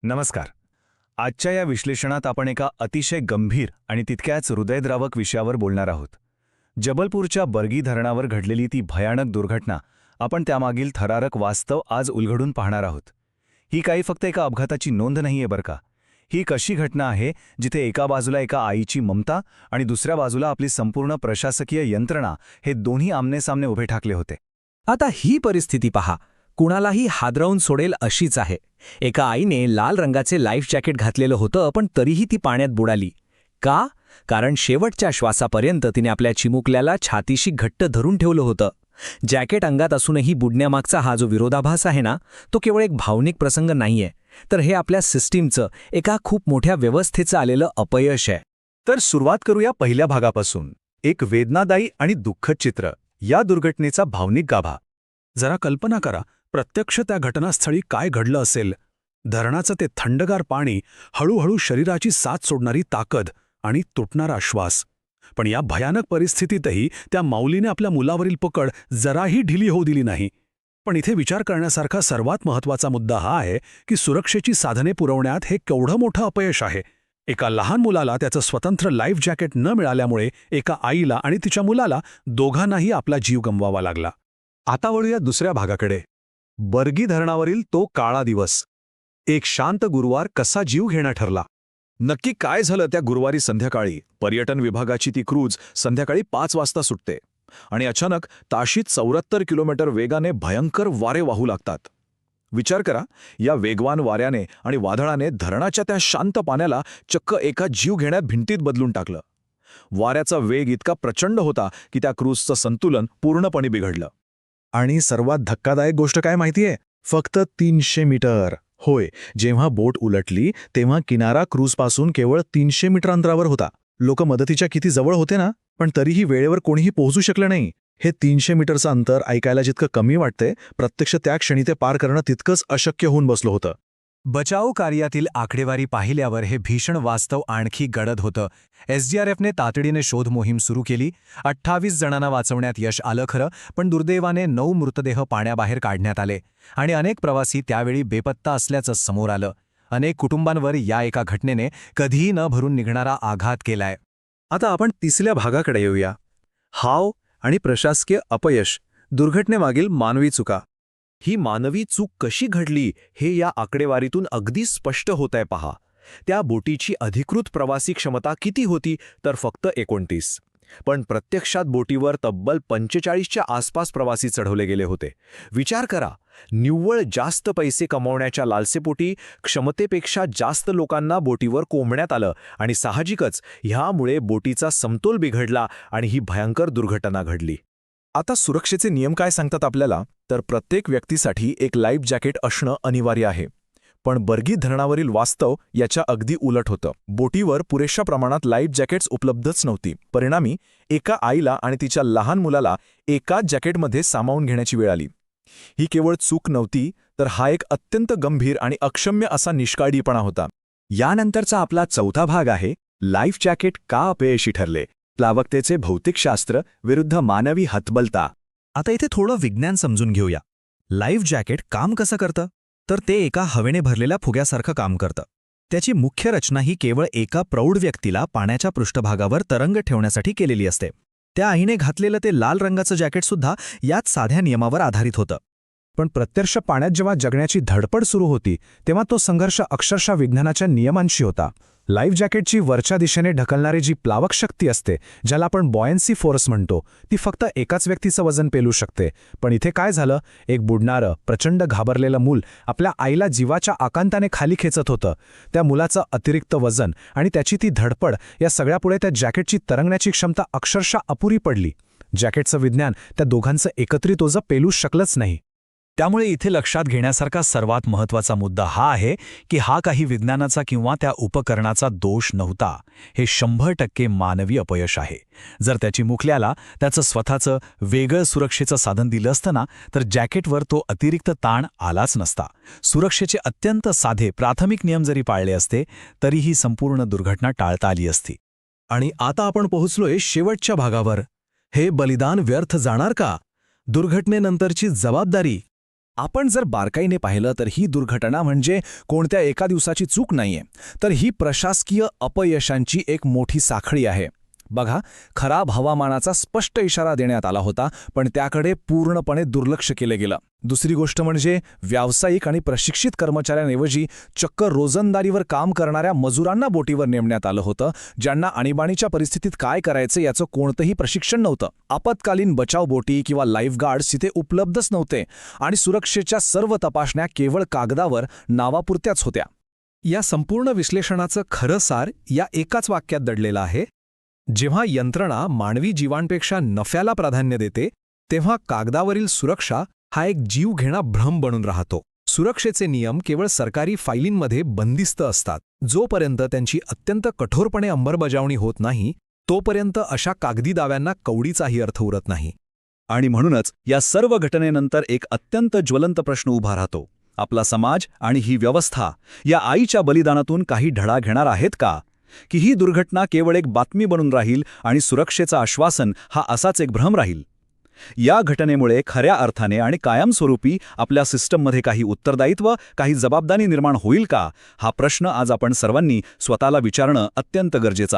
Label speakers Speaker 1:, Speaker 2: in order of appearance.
Speaker 1: नमस्कार. आजच्या या विश्लेषणात आपण एका अतिशय गंभीर आणि तितक्याच हृदयद्रावक विषयावर बोलणार आहोत. जबलपूरच्या बर्गी धरणावर घडलेली ती भयानक दुर्घटना, आपण त्यामागील थरारक वास्तव आज उलगडून पाहणार आहोत. ही काही फक्त एका अपघाताची नोंद नाहीये बरं का. ही कशी घटना आहे जिथे एका बाजूला एका आईची ममता आणि दुसऱ्या बाजूला आपली संपूर्ण प्रशासकीय यंत्रणा हे दोन्ही आमनेसामने उभे ठाकले होते.
Speaker 2: आता ही परिस्थिती पहा, कुणालाही हादरवून सोडेल अशीच आहे. एका आईने लाल रंगाचे लाईफ जॅकेट घातलेलं होतं, पण तरीही ती पाण्यात बुडाली. का? कारण शेवटच्या श्वासापर्यंत तिने आपल्या चिमुकल्याला छातीशी घट्ट धरून ठेवलं होतं. जॅकेट अंगात असूनही बुडण्यामागचा हा जो विरोधाभास आहे ना, तो केवळ एक भावनिक प्रसंग नाहीये, तर हे आपल्या सिस्टीमचं, एका खूप मोठ्या व्यवस्थेचं आलेलं अपयश आहे.
Speaker 1: तर सुरुवात करूया पहिल्या भागापासून. एक वेदनादायी आणि दुःखद चित्र, या दुर्घटनेचा भावनिक गाभा.
Speaker 3: जरा कल्पना करा, प्रत्यक्ष त्या घटनास्थळी काय घडलं असेल. धरणाचं ते थंडगार पाणी, हळूहळू शरीराची साथ सोडणारी ताकद आणि तुटणारा श्वास. पण या भयानक परिस्थितीतही त्या माऊलीने आपल्या मुलावरील पकड जराही ढिली होऊ दिली नाही. पण इथे विचार करण्यासारखा सर्वात महत्त्वाचा मुद्दा हा आहे की सुरक्षेची साधने पुरवण्यात हे केवढं मोठं अपयश आहे. एका लहान मुलाला त्याचं स्वतंत्र लाईफ जॅकेट न मिळाल्यामुळे एका आईला आणि तिच्या मुलाला दोघांनाही आपला जीव गमवावा लागला.
Speaker 1: आता वळूया दुसऱ्या भागाकडे. बर्गी धरणावरील तो काळा दिवस. एक शांत गुरुवार कसा जीव घेणा ठरला. नक्की काय झालं त्या गुरुवारी संध्याकाळी? पर्यटन विभागाची ती क्रूज संध्याकाळी 5 वाजता सुटते आणि अचानक ताशीत 74 किलोमीटर वेगाने भयंकर वारे वाहू लागतात. विचार करा, या वेगवान वाऱ्याने आणि वादळाने धरणाच्या त्या शांत पाण्याला चक्क एका जीव घेण्यात भिंतीत बदलून टाकलं. वाऱ्याचा वेग इतका प्रचंड होता की त्या क्रूजचं संतुलन पूर्णपणे बिघडलं.
Speaker 3: आणि सर्वात धक्कादायक गोष्ट काय माहितीये? फक्त 300 मीटर. होय, जेव्हा बोट उलटली तेव्हा किनारा क्रूजपासून केवळ 300 मीटर अंतरावर होता. लोक मदतीच्या किती जवळ होते ना, पण तरीही वेळेवर कोणीही पोहोचू शकलं नाही. हे 300 मीटरचं अंतर ऐकायला जितकं कमी वाटतंय, प्रत्यक्ष त्या क्षणी ते पार करणं तितकंच अशक्य होऊन बसलं होतं.
Speaker 2: बचाव कार्यातील आकडेवारी पाहिल्यावर हे भीषण वास्तव आणखी गडद होतं. एसडीआरएफने तातडीने शोध मोहीम सुरू केली. 28 जणांना वाचवण्यात यश आलं खरं, पण दुर्दैवाने 9 मृतदेह पाण्याबाहेर काढण्यात आले आणि अनेक प्रवासी त्यावेळी बेपत्ता असल्याचं समोर आलं. अनेक कुटुंबांवर या एका घटनेने कधीही न भरून निघणारा आघात केलाय.
Speaker 1: आता आपण तिसऱ्या भागाकडे येऊया. हाव आणि प्रशासकीय अपयश, दुर्घटनेमागील मानवी चुका. ही मानवी चूक कशी घडली हे या आकडेवारीतून अगदी स्पष्ट होतंय पहा. त्या बोटीची अधिकृत प्रवासी क्षमता किती होती? तर फक्त 29. पण प्रत्यक्षात बोटीवर तब्बल 45च्या आसपास प्रवासी चढवले गेले होते. विचार करा, निव्वळ जास्त पैसे कमावण्याच्या लालसेपोटी क्षमतेपेक्षा जास्त लोकांना बोटीवर कोंबण्यात आलं आणि साहजिकच ह्यामुळे बोटीचा समतोल बिघडला आणि ही भयंकर दुर्घटना घडली. आता सुरक्षेचे नियम काय सांगतात आपल्याला? तर प्रत्येक व्यक्तीसाठी एक लाईफ जॅकेट असणं अनिवार्य आहे. पण बर्गी धरणावरील वास्तव याच्या अगदी उलट होतं. बोटीवर पुरेशा प्रमाणात लाईफ जॅकेट्स उपलब्धच नव्हती. परिणामी एका आईला आणि तिच्या लहान मुलाला एकाच जॅकेटमध्ये सामावून घेण्याची वेळ आली. ही केवळ चूक नव्हती, तर हा एक अत्यंत गंभीर आणि अक्षम्य असा निष्काळजीपणा होता. यानंतरचा आपला चौथा भाग आहे, लाईफ जॅकेट का अपयशी ठरले? प्लावकतेचे भौतिकशास्त्र विरुद्ध मानवी हतबलता.
Speaker 2: आता इथे थोडं विज्ञान समजून घेऊया. लाईफ जॅकेट काम कसं करतं? तर ते एका हवेने भरलेल्या फुग्यासारखं काम करतं. त्याची मुख्य रचना ही केवळ एका प्रौढ व्यक्तीला पाण्याच्या पृष्ठभागावर तरंग ठेवण्यासाठी केलेली असते. त्या आईने घातलेलं ते लाल रंगाचं जॅकेटसुद्धा याच साध्या नियमावर आधारित होतं.
Speaker 3: पण प्रत्यक्ष पाण्यात जेव्हा जगण्याची धडपड सुरू होती, तेव्हा तो संघर्ष अक्षरशः विज्ञानाच्या नियमांशी होता. लाईफ जॅकेटची वरच्या दिशेने ढकलणारी जी प्लावक शक्ती असते, ज्याला आपण बॉयन्सी फोर्स म्हणतो, ती फक्त एकाच व्यक्तीचं वजन पेलू शकते. पण इथे काय झालं? एक बुडणारं, प्रचंड घाबरलेलं मूल आपल्या आईला जीवाच्या आकांताने खाली खेचत होतं. त्या मुलाचं अतिरिक्त वजन आणि त्याची ती धडपड या सगळ्यापुढे त्या जॅकेटची तरंगण्याची क्षमता अक्षरशः अपुरी पडली. जॅकेटचं विज्ञान त्या दोघांचं एकत्रित ओझं पेलू शकलंच नाही.
Speaker 2: त्यामुळे इथे लक्षात घेण्यासारखा सर्वात महत्त्वाचा मुद्दा हा आहे की हा काही विज्ञानाचा किंवा त्या उपकरणाचा दोष नव्हता. हे 100% मानवी अपयश आहे. जर त्याची मुखल्याला त्याचं स्वतःचं वेगळं सुरक्षेचं साधन दिलं असतं ना, तर जॅकेटवर तो अतिरिक्त ताण आलाच नसता. सुरक्षेचे अत्यंत साधे प्राथमिक नियम जरी पाळले असते, तरी ही संपूर्ण दुर्घटना टाळता आली असती.
Speaker 3: आणि आता आपण पोहोचलोय शेवटच्या भागावर. हे बलिदान व्यर्थ जाणार का? दुर्घटनेनंतरची जबाबदारी. आपण जर बारकाईने पाहिलं तर ही दुर्घटना म्हणजे कोणत्या एका दिवसाची चूक नाहीये, तर ही प्रशासकीय अपयशांची एक मोठी साखळी आहे. बघा, खराब हवामानाचा स्पष्ट इशारा देण्यात आला होता, पण त्याकडे पूर्णपणे दुर्लक्ष केलं गेलं. दुसरी गोष्ट म्हणजे व्यावसायिक आणि प्रशिक्षित कर्मचाऱ्यांऐवजी चक्क रोजंदारीवर काम करणाऱ्या मजुरांना बोटीवर नेमण्यात आलं होतं, ज्यांना आणीबाणीच्या परिस्थितीत काय करायचं याचं कोणतंही प्रशिक्षण नव्हतं. आपत्कालीन बचाव बोटी किंवा लाईफगार्ड्स तिथे उपलब्धच नव्हते आणि सुरक्षेच्या सर्व तपासण्या केवळ कागदावर नावापुरत्याच होत्या.
Speaker 1: या संपूर्ण विश्लेषणाचं खरं सार या एकाच वाक्यात दडलेलं आहे: जेव्हा यंत्रणा मानवी जीवांपेक्षा नफ्याला प्राधान्य देते, तेव्हा कागदावरील सुरक्षा हा एक जीवघेणा भ्रम बनून राहतो. सुरक्षेचे नियम केवळ सरकारी फायलींमध्ये बंदिस्त असतात. जोपर्यंत त्यांची अत्यंत कठोरपणे अंमलबजावणी होत नाही, तोपर्यंत अशा कागदी दाव्यांना कवडीचाही अर्थ उरत नाही. आणि म्हणूनच या सर्व घटनेनंतर एक अत्यंत ज्वलंत प्रश्न उभा राहतो: आपला समाज आणि ही व्यवस्था या आईच्या बलिदानातून काही धडा घेणार आहेत का? की ही दुर्घटना केवळ एक बातमी बनून राहील आणि सुरक्षेचं आश्वासन हा असाच एक भ्रम राहील? या घटनेमुळे खऱ्या अर्थाने आणि कायमस्वरूपी आपल्या सिस्टममध्ये काही उत्तरदायित्व, काही जबाबदारी निर्माण होईल का? हा प्रश्न आज आपण सर्वांनी स्वतःला विचारणं अत्यंत गरजेचं आहे.